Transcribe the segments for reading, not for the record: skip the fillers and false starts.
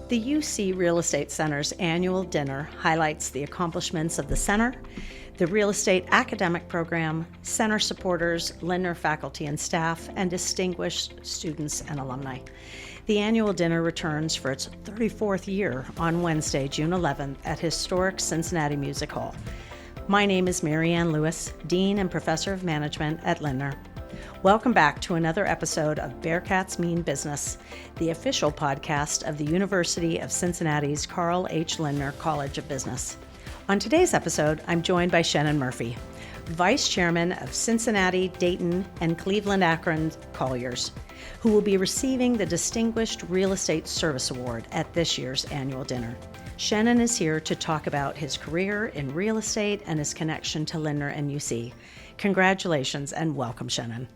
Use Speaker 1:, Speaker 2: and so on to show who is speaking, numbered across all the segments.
Speaker 1: The UC Real Estate Center's annual dinner highlights the accomplishments of the center, the real estate academic program, center supporters, Lindner faculty and staff, and distinguished students and alumni. The annual dinner returns for its 34th year on Wednesday, June 11th at historic Cincinnati Music Hall. My name is Mary Ann Lewis, Dean and Professor of Management at Lindner. Welcome back to another episode of Bearcats Mean Business, the official podcast of the University of Cincinnati's Carl H. Lindner College of Business. On today's episode, I'm joined by Shenan Murphy, Vice Chairman of Cincinnati, Dayton, and Cleveland-Akron Colliers, who will be receiving the Distinguished Real Estate Service Award at this year's annual dinner. Shenan is here to talk about his career in real estate and his connection to Lindner and UC. Congratulations and welcome, Shenan.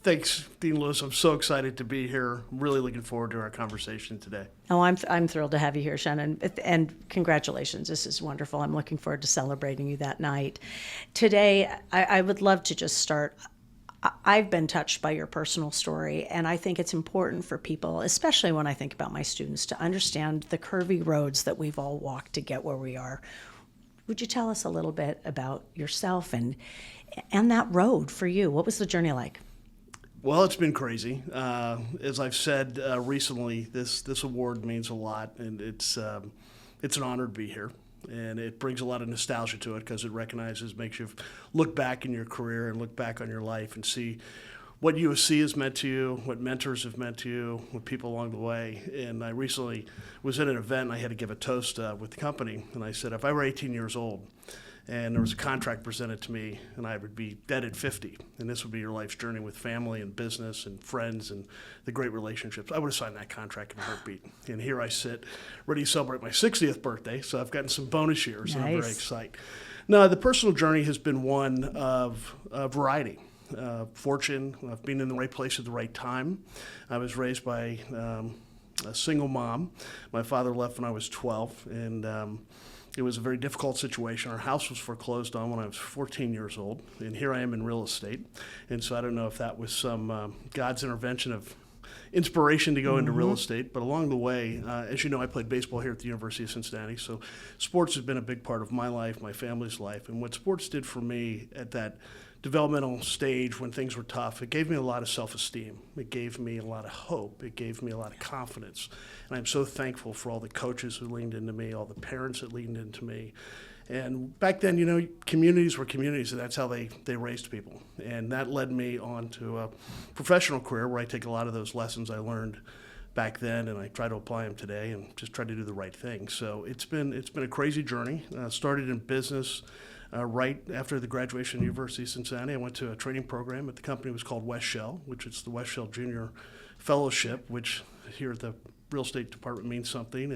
Speaker 2: Thanks, Dean Lewis. I'm so excited to be here. I'm really looking forward to our conversation today.
Speaker 1: Oh, I'm thrilled to have you here, Shenan, and congratulations. This is wonderful. I'm looking forward to celebrating you that night. Today, I would love to just start. I've been touched by your personal story, and I think it's important for people, especially when I think about my students, to understand the curvy roads that we've all walked to get where we are. Would you tell us a little bit about yourself and that road for you? What was the journey like?
Speaker 2: Well, it's been crazy. As I've said recently, this award means a lot, and it's an honor to be here. And it brings a lot of nostalgia to it because it makes you look back in your career and look back on your life and see what USC has meant to you, what mentors have meant to you, what people along the way. And I recently was at an event and I had to give a toast with the company. And I said, if I were 18 years old and there was a contract presented to me and I would be dead at 50, and this would be your life's journey with family and business and friends and the great relationships, I would have signed that contract in a heartbeat. And here I sit, ready to celebrate my 60th birthday, so I've gotten some bonus years, and I'm very excited. Now, the personal journey has been one of variety. Fortune of being in the right place at the right time. I was raised by a single mom. My father left when I was 12, and it was a very difficult situation. Our house was foreclosed on when I was 14 years old, and here I am in real estate. And so I don't know if that was some God's intervention of inspiration to go into real estate, but along the way, as you know, I played baseball here at the University of Cincinnati, so sports has been a big part of my life, my family's life, and what sports did for me at that developmental stage when things were tough, it gave me a lot of self-esteem. It gave me a lot of hope. It gave me a lot of confidence. And I'm so thankful for all the coaches who leaned into me, all the parents that leaned into me. And back then, you know, communities were communities, and that's how they raised people. And that led me on to a professional career where I take a lot of those lessons I learned back then, and I try to apply them today and just try to do the right thing. So it's been a crazy journey. Started in business right after the graduation of the University of Cincinnati. I went to a training program at the company. It was called West Shell, which is the West Shell Junior Fellowship, which here at the real estate department means something.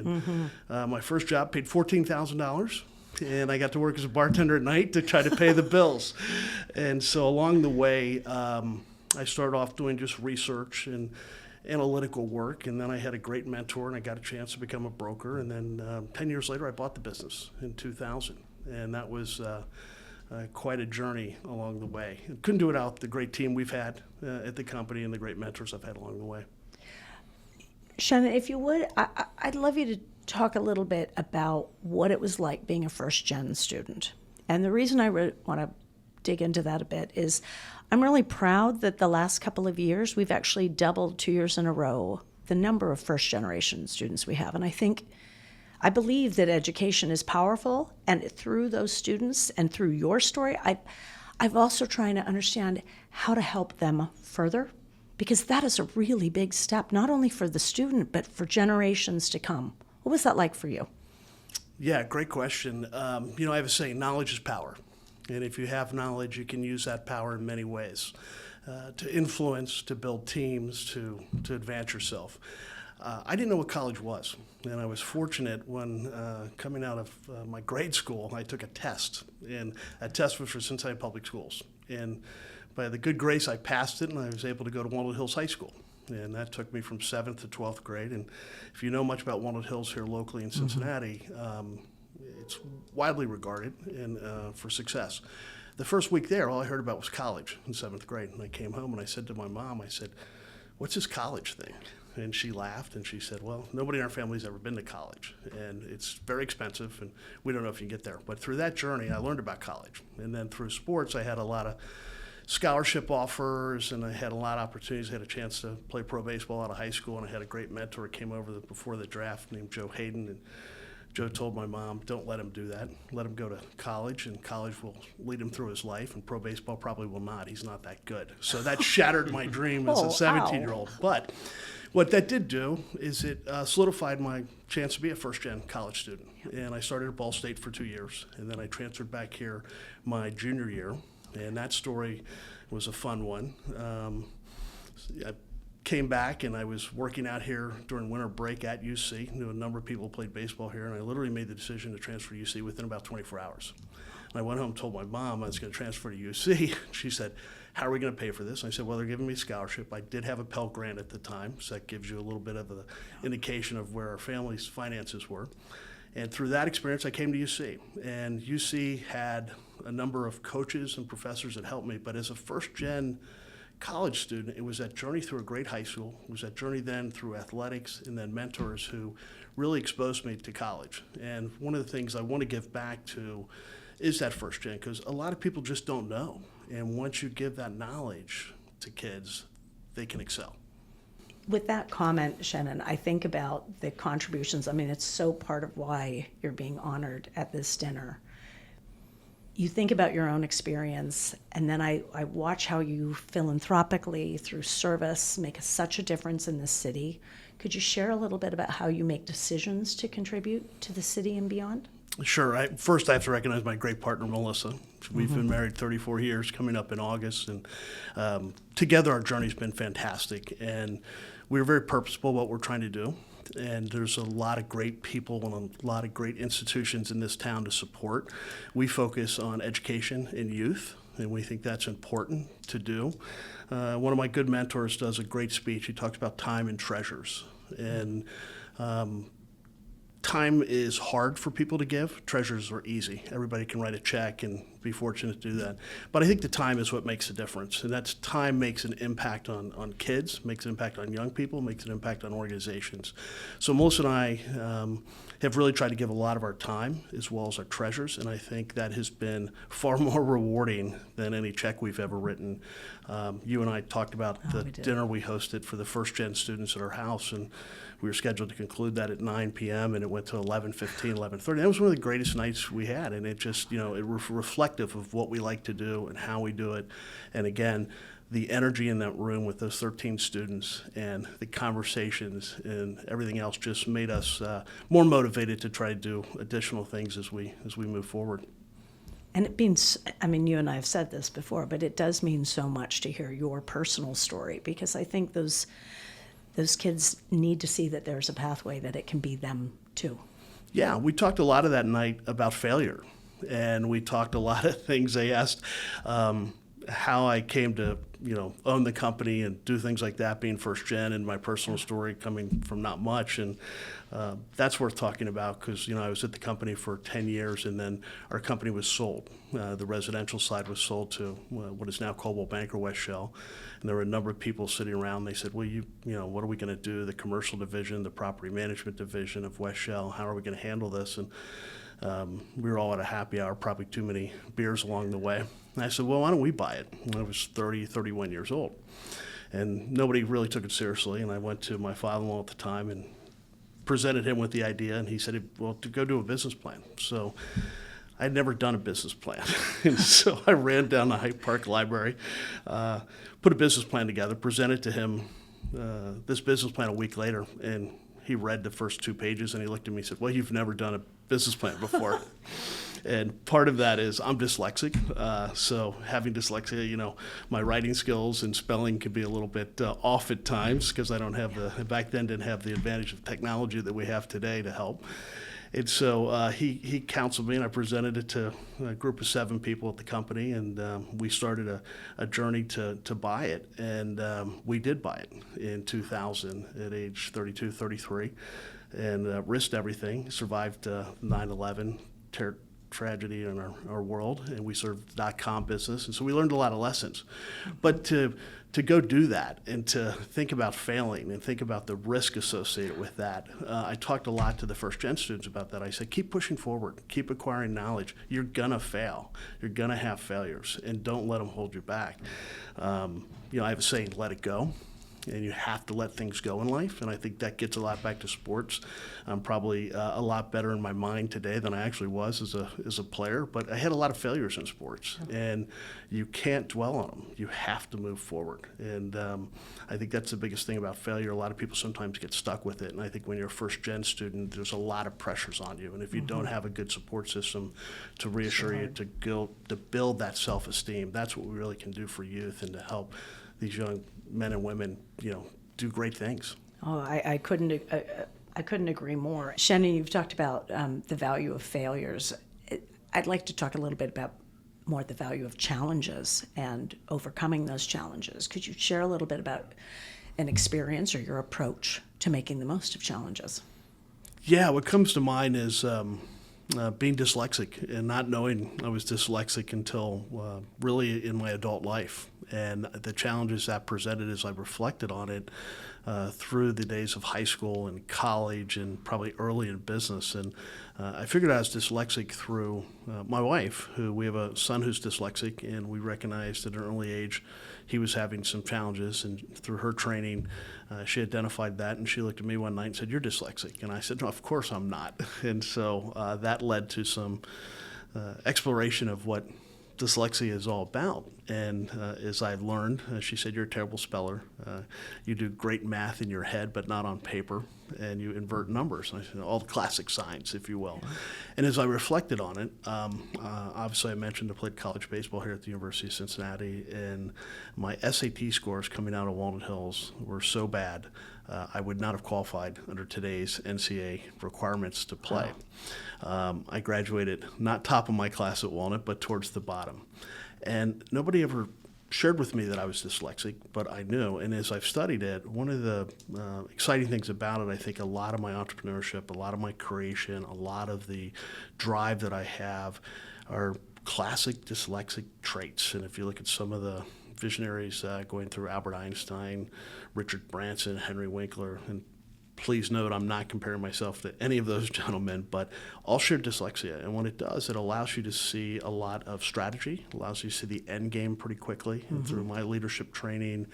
Speaker 2: And my first job paid $14,000. And I got to work as a bartender at night to try to pay the bills. And so along the way, I started off doing just research and analytical work, and then I had a great mentor, and I got a chance to become a broker. And then 10 years later, I bought the business in 2000. And that was quite a journey along the way. Couldn't do it without the great team we've had at the company and the great mentors I've had along the way.
Speaker 1: Shenan, if you would, I'd love you to talk a little bit about what it was like being a first-gen student. And the reason I want to dig into that a bit is I'm really proud that the last couple of years we've actually doubled 2 years in a row the number of first-generation students we have. And I believe that education is powerful, and through those students and through your story, I've also trying to understand how to help them further, because that is a really big step, not only for the student, but for generations to come. What was that like for you?
Speaker 2: Yeah, great question. I have a saying, knowledge is power. And if you have knowledge, you can use that power in many ways, to influence, to build teams, to advance yourself. I didn't know what college was, and I was fortunate when coming out of my grade school, I took a test, and that test was for Cincinnati Public Schools. And by the good grace, I passed it, and I was able to go to Walnut Hills High School. And that took me from 7th to 12th grade. And if you know much about Walnut Hills here locally in Cincinnati, it's widely regarded for success. The first week there, all I heard about was college in 7th grade. And I came home and I said to my mom, I said, "What's this college thing?" And she laughed and she said, well, nobody in our family's ever been to college, and it's very expensive, and we don't know if you can get there. But through that journey, I learned about college. And then through sports, I had a lot of scholarship offers, and I had a lot of opportunities. I had a chance to play pro baseball out of high school, and I had a great mentor who came over before the draft named Joe Hayden. And Joe told my mom, don't let him do that. Let him go to college, and college will lead him through his life, and pro baseball probably will not. He's not that good. So that shattered my dream as a 17-year-old. But what that did do is it solidified my chance to be a first-gen college student. And I started at Ball State for 2 years, and then I transferred back here my junior year. And that story was a fun one. I came back, and I was working out here during winter break at UC. Knew a number of people who played baseball here, and I literally made the decision to transfer to UC within about 24 hours. And I went home and told my mom I was going to transfer to UC. She said, how are we going to pay for this? And I said, well, they're giving me a scholarship. I did have a Pell Grant at the time, so that gives you a little bit of an indication of where our family's finances were. And through that experience, I came to UC. And UC had a number of coaches and professors that helped me, but as a first-gen college student, it was that journey through a great high school. It was that journey then through athletics and then mentors who really exposed me to college. And one of the things I want to give back to is that first gen, because a lot of people just don't know. And once you give that knowledge to kids, they can excel.
Speaker 1: With that comment, Shenan, I think about the contributions. I mean, it's so part of why you're being honored at this dinner. You think about your own experience, and then I watch how you philanthropically, through service, make such a difference in this city. Could you share a little bit about how you make decisions to contribute to the city and beyond?
Speaker 2: Sure. First, I have to recognize my great partner, Melissa. We've been married 34 years, coming up in August, and together our journey's been fantastic. And we're very purposeful what we're trying to do. And there's a lot of great people and a lot of great institutions in this town to support. We focus on education and youth, and we think that's important to do. One of my good mentors does a great speech. He talks about time and treasures. And time is hard for people to give. Treasures are easy. Everybody can write a check and be fortunate to do that. But I think the time is what makes a difference. And that's time makes an impact on kids, makes an impact on young people, makes an impact on organizations. So Melissa and I have really tried to give a lot of our time as well as our treasures. And I think that has been far more rewarding than any check we've ever written. You and I talked about the dinner we hosted for the first-gen students at our house, and we were scheduled to conclude that at 9 p.m., and it went to 11:15, 11:30. That was one of the greatest nights we had, and it just, it was reflective of what we like to do and how we do it. And again, the energy in that room with those 13 students and the conversations and everything else just made us more motivated to try to do additional things as we move forward.
Speaker 1: And it means, I mean, you and I have said this before, but it does mean so much to hear your personal story, because I think those kids need to see that there's a pathway that it can be them too.
Speaker 2: Yeah, we talked a lot of that night about failure, and we talked a lot of things. They asked how I came to, own the company and do things like that, being first gen, and my personal story coming from not much. And that's worth talking about because, I was at the company for 10 years, and then our company was sold. The residential side was sold to what is now Coldwell Banker West Shell. And there were a number of people sitting around. They said, well, what are we going to do? The commercial division, the property management division of West Shell, how are we going to handle this? And we were all at a happy hour, probably too many beers along the way. And I said, well, why don't we buy it? When I was 31 years old. And nobody really took it seriously. And I went to my father-in-law at the time and presented him with the idea. And he said, well, to go do a business plan. So I'd never done a business plan. And so I ran down to Hyde Park Library, put a business plan together, presented to him this business plan a week later. And he read the first 2 pages, and he looked at me and said, well, you've never done a business plan before. And part of that is I'm dyslexic. So having dyslexia, my writing skills and spelling can be a little bit off at times because I don't have back then didn't have the advantage of technology that we have today to help. And so he counseled me, and I presented it to a group of 7 people at the company, and we started a journey to buy it. And we did buy it in 2000 at age 32, 33, and risked everything, survived 9/11, tragedy in our world, and we serve .com business, and so we learned a lot of lessons. But to go do that and to think about failing and think about the risk associated with that, I talked a lot to the first gen students about that. I said, keep pushing forward, keep acquiring knowledge. You're gonna fail, you're gonna have failures, and don't let them hold you back. I have a saying, let it go. And you have to let things go in life, and I think that gets a lot back to sports. I'm probably a lot better in my mind today than I actually was as a player, but I had a lot of failures in sports, and you can't dwell on them. You have to move forward, and I think that's the biggest thing about failure. A lot of people sometimes get stuck with it, and I think when you're a first-gen student, there's a lot of pressures on you, and if you don't have a good support system to reassure you, to build that self-esteem, that's what we really can do for youth and to help these young men and women, do great things.
Speaker 1: Oh, I couldn't agree more. Shenan, you've talked about the value of failures. I'd like to talk a little bit about more the value of challenges and overcoming those challenges. Could you share a little bit about an experience or your approach to making the most of challenges?
Speaker 2: Yeah, what comes to mind is being dyslexic and not knowing I was dyslexic until really in my adult life, and the challenges that presented as I reflected on it through the days of high school and college and probably early in business. And I figured I was dyslexic through my wife, who we have a son who's dyslexic, and we recognized at an early age he was having some challenges, and through her training she identified that, and she looked at me one night and said, "You're dyslexic." And I said, "No, of course I'm not." And so that led to some exploration of what dyslexia is all about. And as I learned, she said, "You're a terrible speller. You do great math in your head, but not on paper, and you invert numbers." And I said, all the classic signs, if you will. And as I reflected on it, obviously I mentioned I played college baseball here at the University of Cincinnati, and my SAT scores coming out of Walnut Hills were so bad, I would not have qualified under today's NCAA requirements to play. I graduated not top of my class at Walnut, but towards the bottom. And nobody ever shared with me that I was dyslexic, but I knew. And as I've studied it, one of the exciting things about it, I think a lot of my entrepreneurship, a lot of my creation, a lot of the drive that I have are classic dyslexic traits. And if you look at some of the visionaries going through Albert Einstein, Richard Branson, Henry Winkler, and please note I'm not comparing myself to any of those gentlemen, but all share dyslexia. And what it does, it allows you to see a lot of strategy, allows you to see the end game pretty quickly. And through my leadership training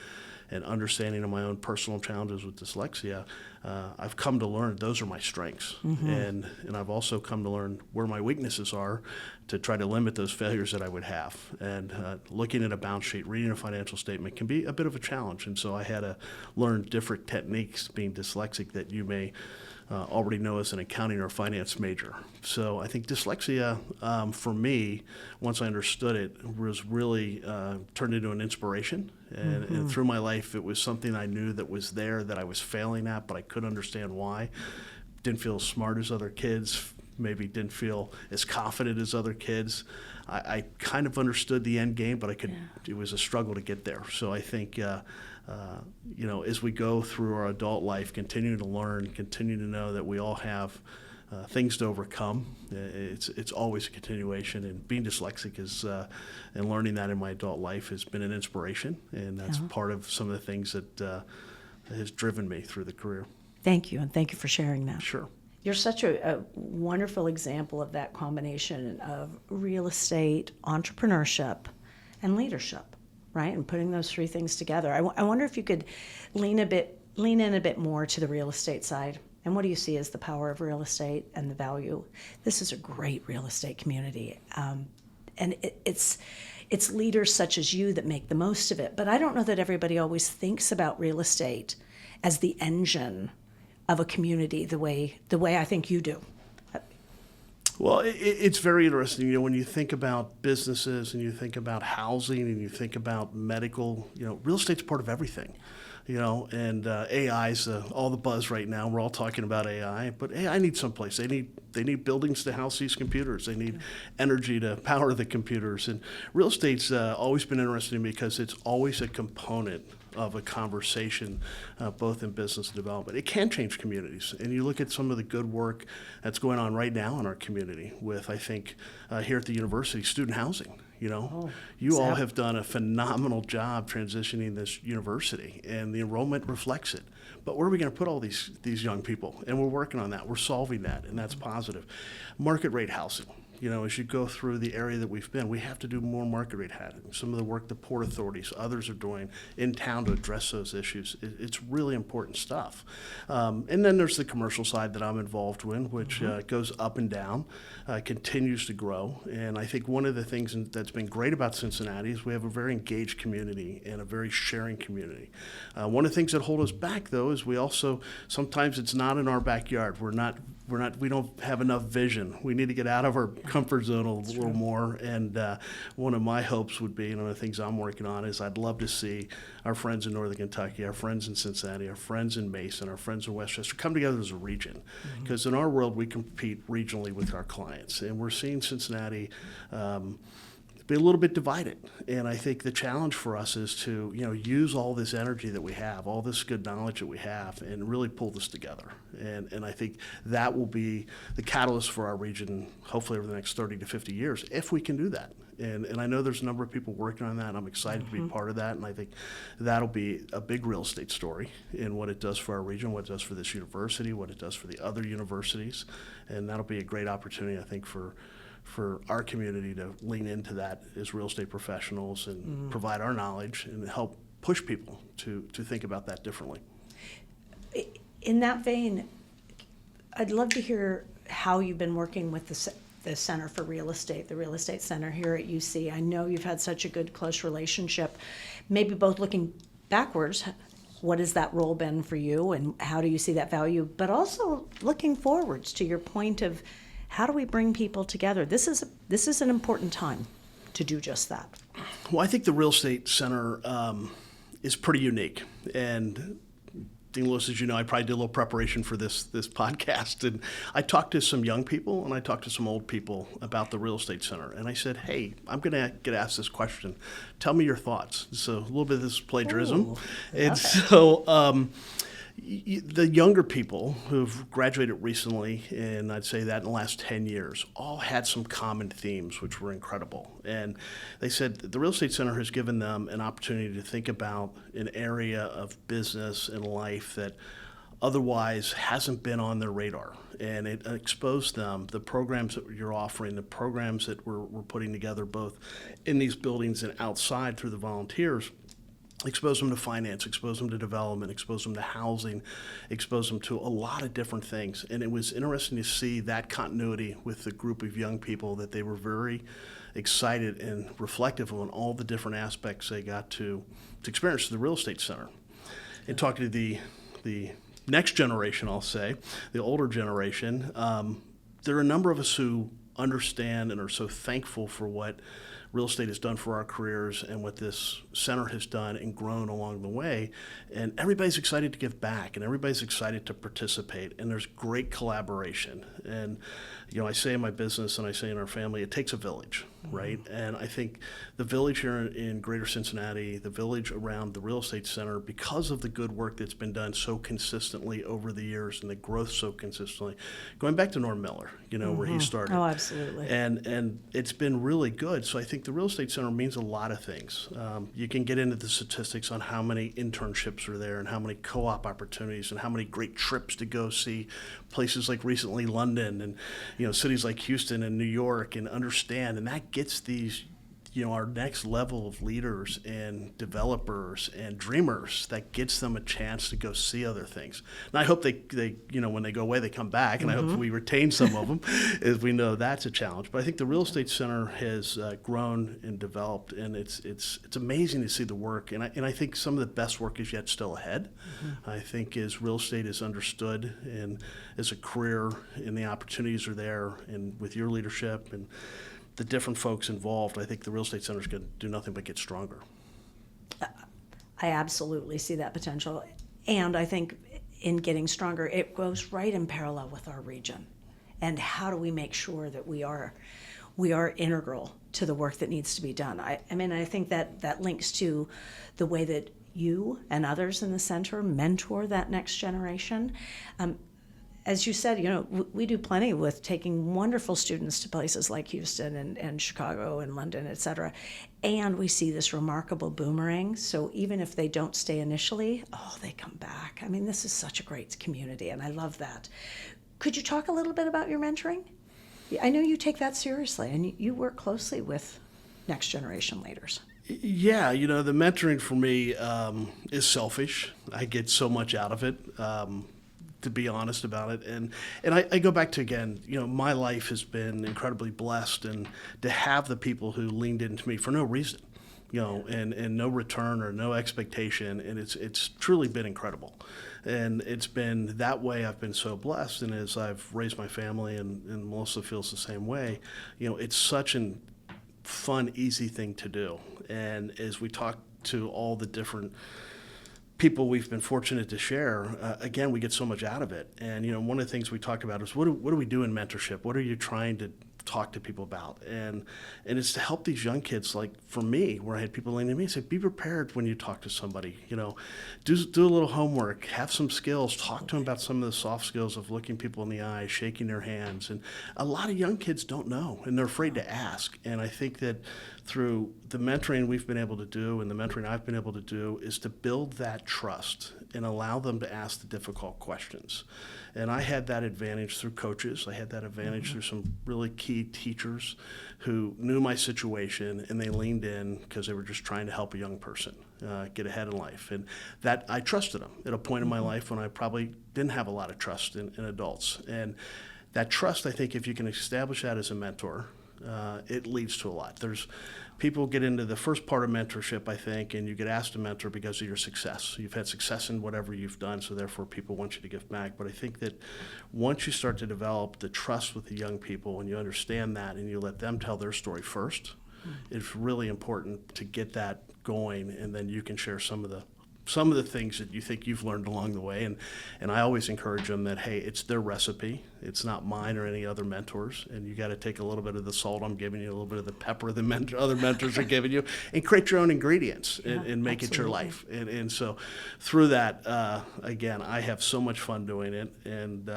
Speaker 2: and understanding of my own personal challenges with dyslexia, I've come to learn those are my strengths. And I've also come to learn where my weaknesses are to try to limit those failures that I would have. And looking at a balance sheet, reading a financial statement can be a bit of a challenge. And so I had to learn different techniques, being dyslexic, that you may already know as an accounting or finance major. So I think dyslexia, for me, once I understood it, was really turned into an inspiration. And through my life, it was something I knew that was there, that I was failing at, but I couldn't understand why. Didn't feel as smart as other kids, maybe didn't feel as confident as other kids. I kind of understood the end game, but it was a struggle to get there. So I think as we go through our adult life, continue to learn, continue to know that we all have things to overcome. It's always a continuation, and being dyslexic is, and learning that in my adult life has been an inspiration, and that's part of some of the things that has driven me through the career.
Speaker 1: Thank you, and thank you for sharing that.
Speaker 2: Sure.
Speaker 1: You're such a wonderful example of that combination of real estate, entrepreneurship, and leadership, right? And putting those three things together. I wonder if you could lean in a bit more to the real estate side. And what do you see as the power of real estate and the value? This is a great real estate community. And it's leaders such as you that make the most of it. But I don't know that everybody always thinks about real estate as the engine of a community the way I think you do.
Speaker 2: Well, it's very interesting. When you think about businesses and you think about housing and you think about medical, real estate's part of everything. And AI's all the buzz right now. We're all talking about AI, but AI needs someplace. They need buildings to house these computers. They need energy to power the computers. And real estate's always been interesting because it's always a component of a conversation, both in business and development. It can change communities. And you look at some of the good work that's going on right now in our community with, I think, here at the university, student housing. You all have done a phenomenal job transitioning this university, and the enrollment reflects it. But where are we going to put all these young people? And we're working on that. We're solving that, and that's positive. Market rate housing. As you go through the area that we've been, we have to do more market rate housing. Some of the work the port authorities, others are doing in town to address those issues. It's really important stuff. And then there's the commercial side that I'm involved in, which goes up and down, continues to grow. And I think one of the things that's been great about Cincinnati is we have a very engaged community and a very sharing community. One of the things that hold us back, though, is we also, sometimes it's not in our backyard. We don't have enough vision. We need to get out of our comfort zone a little more. And one of my hopes would be, and one of the things I'm working on, is I'd love to see our friends in Northern Kentucky, our friends in Cincinnati, our friends in Mason, our friends in Westchester come together as a region. Because in our world, we compete regionally with our clients. And we're seeing Cincinnati be a little bit divided. And I think the challenge for us is to use all this energy that we have, all this good knowledge that we have, and really pull this together. And I think that will be the catalyst for our region, hopefully over the next 30 to 50 years, if we can do that. And I know there's a number of people working on that, and I'm excited to be part of that. And I think that'll be a big real estate story in what it does for our region, what it does for this university, what it does for the other universities. And that'll be a great opportunity, I think, for our community to lean into that as real estate professionals and provide our knowledge and help push people to think about that differently.
Speaker 1: In that vein, I'd love to hear how you've been working with the Center for Real Estate, the Real Estate Center here at UC. I know you've had such a good, close relationship. Maybe both looking backwards, what has that role been for you and how do you see that value? But also looking forwards to your point of how do we bring people together? This is an important time to do just that.
Speaker 2: Well, I think the Real Estate Center is pretty unique. And Dean Lewis, as you know, I probably did a little preparation for this podcast. And I talked to some young people and I talked to some old people about the Real Estate Center. And I said, hey, I'm going to get asked this question. Tell me your thoughts. So a little bit of this plagiarism.
Speaker 1: Ooh,
Speaker 2: and so the younger people who've graduated recently, and I'd say that in the last 10 years, all had some common themes, which were incredible. And they said the Real Estate Center has given them an opportunity to think about an area of business and life that otherwise hasn't been on their radar. And it exposed them, the programs that you're offering, the programs that we're putting together both in these buildings and outside through the volunteers, expose them to finance, expose them to development, expose them to housing, expose them to a lot of different things. And it was interesting to see that continuity with the group of young people, that they were very excited and reflective on all the different aspects they got to experience at the Real Estate Center. And talking to the next generation, I'll say, the older generation, there are a number of us who understand and are so thankful for what real estate has done for our careers and what this center has done and grown along the way. And everybody's excited to give back and everybody's excited to participate, and there's great collaboration. And I say in my business and I say in our family, it takes a village, right? And I think the village here in Greater Cincinnati, the village around the Real Estate Center, because of the good work that's been done so consistently over the years and the growth so consistently, going back to Norm Miller, where he started.
Speaker 1: Oh, absolutely.
Speaker 2: And it's been really good. So I think the Real Estate Center means a lot of things. You can get into the statistics on how many internships are there and how many co-op opportunities and how many great trips to go see places like recently London and cities like Houston and New York, and understand, and that gets these our next level of leaders and developers and dreamers, that gets them a chance to go see other things. And I hope they when they go away, they come back, and I hope we retain some of them, as we know that's a challenge. But I think the Real Estate Center has grown and developed, and it's amazing to see the work. And I think some of the best work is yet still ahead. I think as real estate is understood and as a career, and the opportunities are there, and with your leadership and the different folks involved, I think the Real Estate Center is going to do nothing but get stronger.
Speaker 1: I absolutely see that potential. And I think in getting stronger, it goes right in parallel with our region. And how do we make sure that we are integral to the work that needs to be done? I think that links to the way that you and others in the center mentor that next generation. As you said, we do plenty with taking wonderful students to places like Houston and Chicago and London, et cetera. And we see this remarkable boomerang. So even if they don't stay initially, they come back. I mean, this is such a great community, and I love that. Could you talk a little bit about your mentoring? I know you take that seriously, and you work closely with next generation leaders.
Speaker 2: Yeah, the mentoring for me is selfish. I get so much out of it. To be honest about it. And I go back to, again, my life has been incredibly blessed, and to have the people who leaned into me for no reason, and no return or no expectation, and it's truly been incredible. And it's been that way. I've been so blessed, and as I've raised my family, and Melissa feels the same way, it's such a fun, easy thing to do. And as we talk to all the different people we've been fortunate to share, again, we get so much out of it. And, one of the things we talked about is what do we do in mentorship? What are you trying to talk to people about? And it's to help these young kids, like for me, where I had people leaning to me and say, be prepared when you talk to somebody, do a little homework, have some skills, talk to them about some of the soft skills of looking people in the eye, shaking their hands. And a lot of young kids don't know, and they're afraid to ask. And I think that through the mentoring we've been able to do, and the mentoring I've been able to do, is to build that trust and allow them to ask the difficult questions. And I had that advantage through coaches. I had that advantage through some really key teachers who knew my situation, and they leaned in because they were just trying to help a young person get ahead in life. And that I trusted them at a point in my life when I probably didn't have a lot of trust in adults. And that trust, I think, if you can establish that as a mentor, it leads to a lot. There's people get into the first part of mentorship, I think, and you get asked to mentor because of your success. You've had success in whatever you've done, so therefore people want you to give back. But I think that once you start to develop the trust with the young people, and you understand that, and you let them tell their story first, it's really important to get that going, and then you can share some of the things that you think you've learned along the way. And I always encourage them that, hey, it's their recipe. It's not mine or any other mentors. And you got to take a little bit of the salt I'm giving you, a little bit of the pepper the other mentors are giving you, and create your own ingredients and make it your life. And so through that, again, I have so much fun doing it. And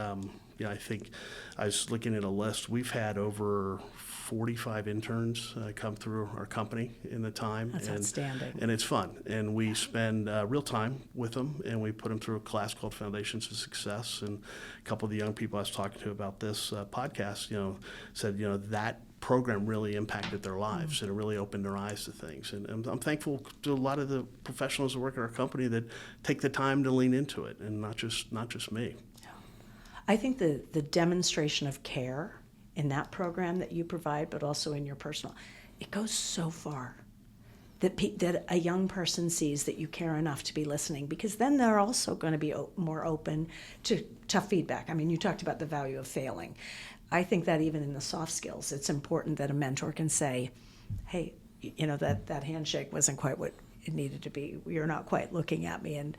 Speaker 2: I think I was looking at a list. We've had over 45 interns come through our company in the time.
Speaker 1: That's outstanding.
Speaker 2: And it's fun. And we spend real time with them, and we put them through a class called Foundations of Success. And a couple of the young people I was talking to about this podcast, said, that program really impacted their lives, and it really opened their eyes to things. And I'm thankful to a lot of the professionals that work at our company that take the time to lean into it, and not just me.
Speaker 1: I think the demonstration of care in that program that you provide, but also in your personal, it goes so far that a young person sees that you care enough to be listening, because then they're also going to be more open to tough feedback. I mean, you talked about the value of failing. I think that even in the soft skills, it's important that a mentor can say, hey, that handshake wasn't quite what it needed to be. You're not quite looking at me. And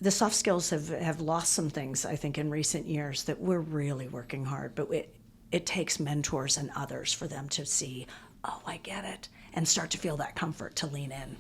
Speaker 1: the soft skills have lost some things, I think, in recent years that we're really working hard, but it takes mentors and others for them to see, oh, I get it, and start to feel that comfort to lean in.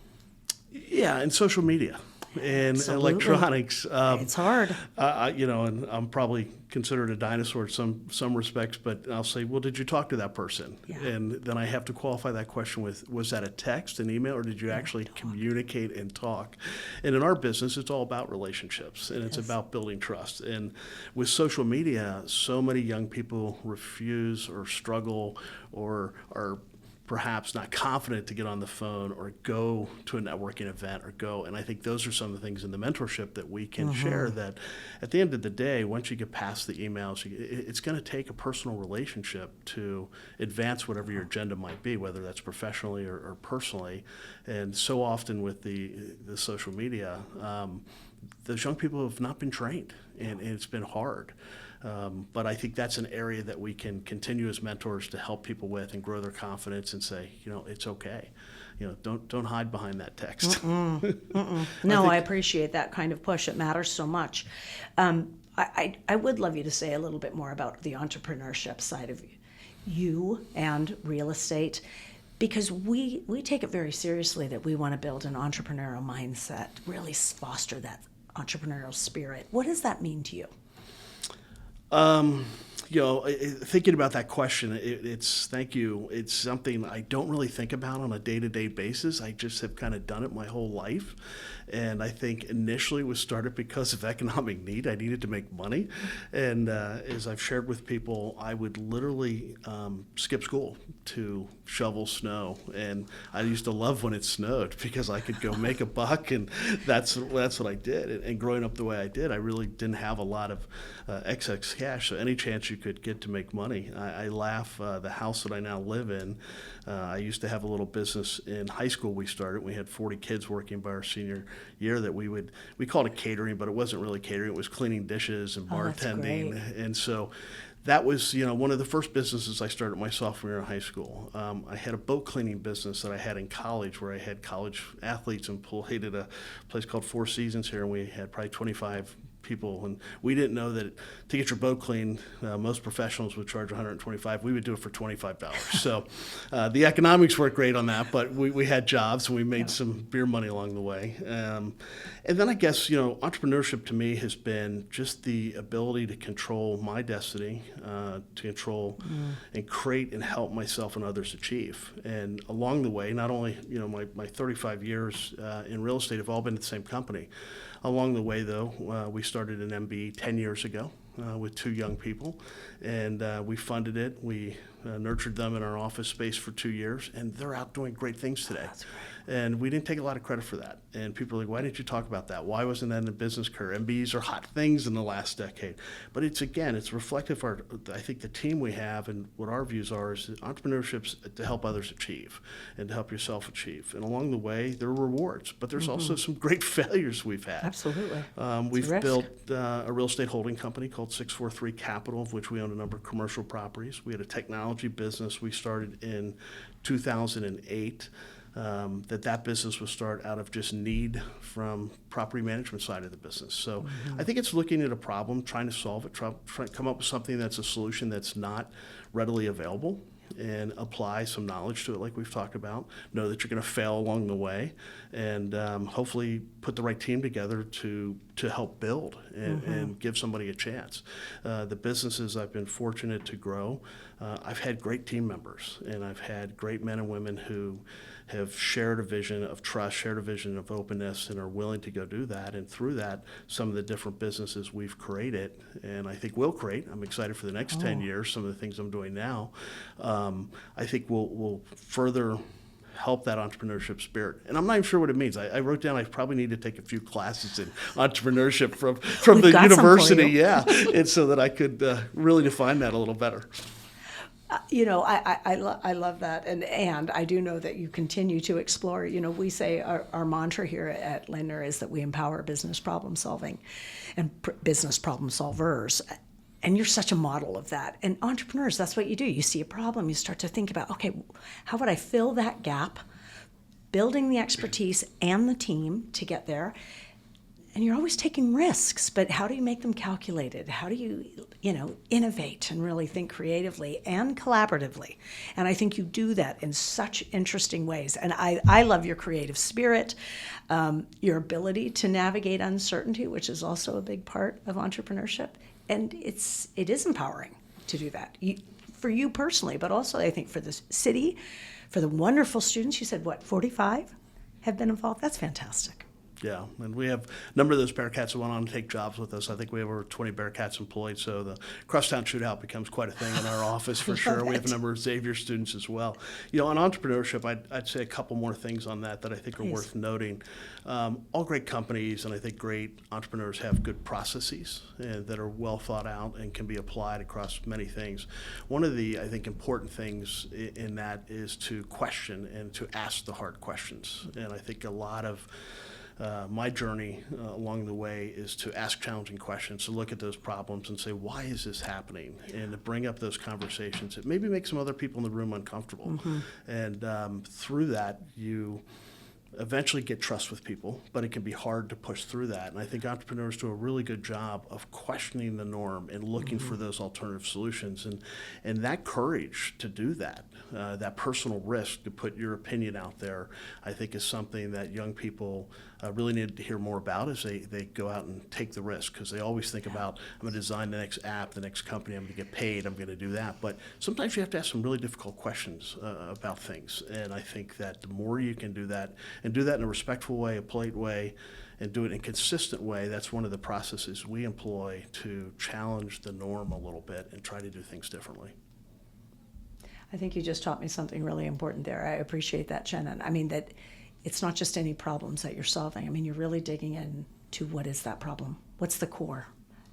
Speaker 2: Yeah, and social media and
Speaker 1: Absolutely.
Speaker 2: electronics.
Speaker 1: It's hard.
Speaker 2: And I'm probably considered a dinosaur in some respects, but I'll say, well, did you talk to that person?
Speaker 1: Yeah.
Speaker 2: And then I have to qualify that question with, was that a text, an email, or did you actually communicate and talk? And in our business, it's all about relationships, and it's about building trust. And with social media, so many young people refuse or struggle or are perhaps not confident to get on the phone or go to a networking event and I think those are some of the things in the mentorship that we can share, that at the end of the day, once you get past the emails, it's going to take a personal relationship to advance whatever your agenda might be, whether that's professionally or personally. And so often with the social media, those young people have not been trained, and it's been hard. But I think that's an area that we can continue as mentors to help people with and grow their confidence and say, it's okay. Don't hide behind that text.
Speaker 1: No, I appreciate that kind of push. It matters so much. I would love you to say a little bit more about the entrepreneurship side of you and real estate, because we take it very seriously that we want to build an entrepreneurial mindset, really foster that entrepreneurial spirit. What does that mean to you?
Speaker 2: Thinking about that question, thank you. It's something I don't really think about on a day-to-day basis. I just have kind of done it my whole life. And I think initially it was started because of economic need. I needed to make money. And as I've shared with people, I would literally skip school to shovel snow. And I used to love when it snowed because I could go make a buck, and that's what I did. And growing up the way I did, I really didn't have a lot of excess cash. So any chance you could get to make money, I laugh. The house that I now live in, I used to have a little business in high school. We started. We had 40 kids working by our senior year that we called it catering, but it wasn't really catering. It was cleaning dishes and bartending. And so that was, one of the first businesses I started my sophomore year in high school. I had a boat cleaning business that I had in college, where I had college athletes employed at a place called Four Seasons here, and we had probably 25 people, and we didn't know that to get your boat cleaned, most professionals would charge $125. We would do it for $25. So the economics weren't great on that, but we had jobs and we made some beer money along the way. And then I guess, entrepreneurship to me has been just the ability to control my destiny, to control and create and help myself and others achieve. And along the way, not only, my 35 years in real estate have all been at the same company. Along the way, though, we started an MBE 10 years ago with 2 young people, and we funded it. We nurtured them in our office space for 2 years, and they're out doing great things today.
Speaker 1: That's great.
Speaker 2: And we didn't take a lot of credit for that. And people are like, why didn't you talk about that? Why wasn't that in the business career? MBEs are hot things in the last decade. But it's reflective of I think the team we have and what our views are is that entrepreneurship's to help others achieve and to help yourself achieve. And along the way, there are rewards, but there's also some great failures we've had.
Speaker 1: Absolutely.
Speaker 2: We've built a real estate holding company called 643 Capital, of which we own a number of commercial properties. We had a technology business we started in 2008. That business was started out of just need from property management side of the business. So I think it's looking at a problem, trying to solve it, try to come up with something that's a solution that's not readily available, and apply some knowledge to it like we've talked about. Know that you're going to fail along the way, and hopefully put the right team together to help build and give somebody a chance. The businesses I've been fortunate to grow, I've had great team members, and I've had great men and women who have shared a vision of trust, shared a vision of openness, and are willing to go do that. And through that, some of the different businesses we've created, and I think we'll create, I'm excited for the next 10 years, some of the things I'm doing now, I think will further help that entrepreneurship spirit. And I'm not even sure what it means. I wrote down I probably need to take a few classes in entrepreneurship from the university, yeah, and so that I could really define that a little better.
Speaker 1: I love that, and I do know that you continue to explore. We say our mantra here at Lindner is that we empower business problem solving and business problem solvers. And you're such a model of that. And entrepreneurs, that's what you do. You see a problem, you start to think about, okay, how would I fill that gap, building the expertise and the team to get there. And you're always taking risks, but how do you make them calculated? How do you, innovate and really think creatively and collaboratively? And I think you do that in such interesting ways. And I love your creative spirit, your ability to navigate uncertainty, which is also a big part of entrepreneurship. And it is empowering to do that for you personally, but also I think for the city, for the wonderful students. You said, 45 have been involved? That's fantastic.
Speaker 2: Yeah, and we have a number of those Bearcats that went on to take jobs with us. I think we have over 20 Bearcats employed, so the crosstown shootout becomes quite a thing in our office for sure. We have a number of Xavier students as well. On entrepreneurship, I'd say a couple more things on that I think are worth noting. All great companies and I think great entrepreneurs have good processes that are well thought out and can be applied across many things. One of the, I think, important things in that is to question and to ask the hard questions. And I think a lot of my journey along the way is to ask challenging questions, to look at those problems and say, why is this happening? And to bring up those conversations that maybe make some other people in the room uncomfortable. And through that, you eventually get trust with people, but it can be hard to push through that. And I think entrepreneurs do a really good job of questioning the norm and looking for those alternative solutions. And that courage to do that, that personal risk to put your opinion out there, I think is something that young people really need to hear more about as they go out and take the risk, because they always think about, I'm going to design the next app, the next company, I'm going to get paid, I'm going to do that. But sometimes you have to ask some really difficult questions about things. And I think that the more you can do that, and do that in a respectful way, a polite way, and do it in a consistent way, that's one of the processes we employ to challenge the norm a little bit and try to do things differently.
Speaker 1: I think you just taught me something really important there. I appreciate that, Shenan. I mean, that it's not just any problems that you're solving. I mean, you're really digging into what is that problem? What's the core?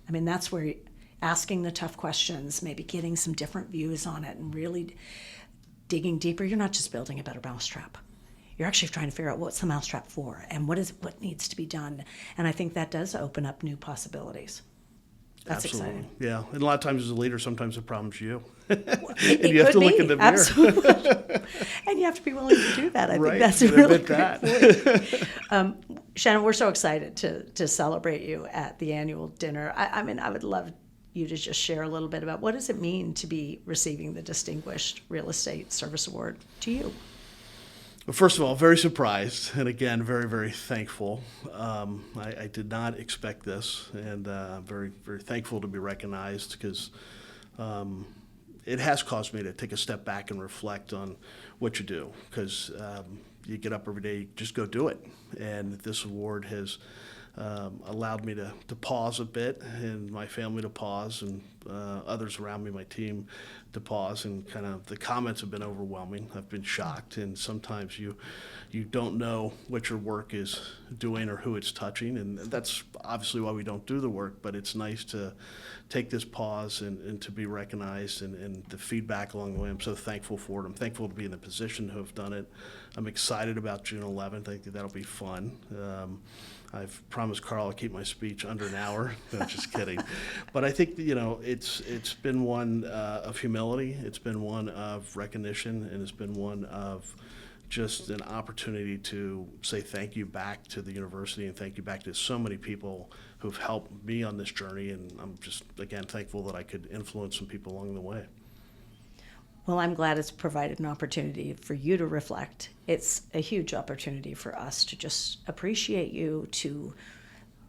Speaker 1: I mean, that's where asking the tough questions, maybe getting some different views on it, and really digging deeper. You're not just building a better mousetrap. You're actually trying to figure out what's the mousetrap for and what needs to be done. And I think that does open up new possibilities. That's
Speaker 2: Absolutely.
Speaker 1: exciting.
Speaker 2: Yeah. And a lot of times as a leader, sometimes the problem's you.
Speaker 1: Well,
Speaker 2: and you have to look in the mirror.
Speaker 1: Absolutely. And you have to be willing to do that. I
Speaker 2: Right.
Speaker 1: think that's a
Speaker 2: You
Speaker 1: really
Speaker 2: admit
Speaker 1: great point. Shenan, we're so excited to celebrate you at the annual dinner. I mean, I would love you to just share a little bit about what does it mean to be receiving the Distinguished Real Estate Service Award to you?
Speaker 2: Well, first of all, very surprised, and again, very, very thankful. I did not expect this, and very, very thankful to be recognized, because it has caused me to take a step back and reflect on what you do, because you get up every day, just go do it. And this award has allowed me to pause a bit, and my family to pause, and others around me, my team, to pause. And kind of the comments have been overwhelming. I've been shocked, and sometimes you don't know what your work is doing or who it's touching, and that's obviously why we don't do the work. But it's nice to take this pause and to be recognized, and the feedback along the way. I'm so thankful for it. I'm thankful to be in the position to have done it. I'm excited about June 11th. I think that'll be fun. I've promised Carl I'll keep my speech under an hour. No, just kidding. But I think, it's been one of humility. It's been one of recognition, and it's been one of just an opportunity to say thank you back to the university, and thank you back to so many people who've helped me on this journey. And I'm just, again, thankful that I could influence some people along the way.
Speaker 1: Well, I'm glad it's provided an opportunity for you to reflect. It's a huge opportunity for us to just appreciate you, to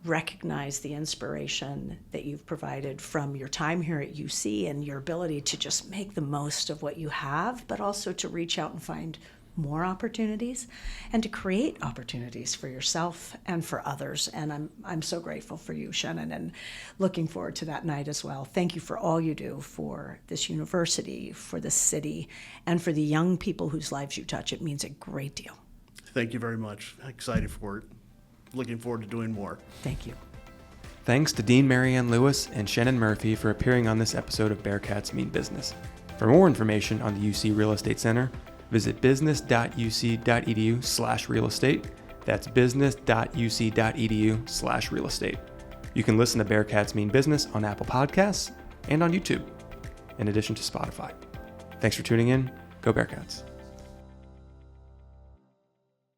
Speaker 1: recognize the inspiration that you've provided from your time here at UC and your ability to just make the most of what you have, but also to reach out and find more opportunities and to create opportunities for yourself and for others. And I'm so grateful for you, Shenan, and looking forward to that night as well. Thank you for all you do for this university, for the city, and for the young people whose lives you touch. It means a great deal.
Speaker 2: Thank you very much. Excited for it. Looking forward to doing more.
Speaker 1: Thank you.
Speaker 3: Thanks to Dean Marianne Lewis and Shenan Murphy for appearing on this episode of Bearcats Mean Business. For more information on the UC Real Estate Center, visit business.uc.edu/real estate. That's business.uc.edu/real estate. You can listen to Bearcats Mean Business on Apple Podcasts and on YouTube, in addition to Spotify. Thanks for tuning in. Go Bearcats.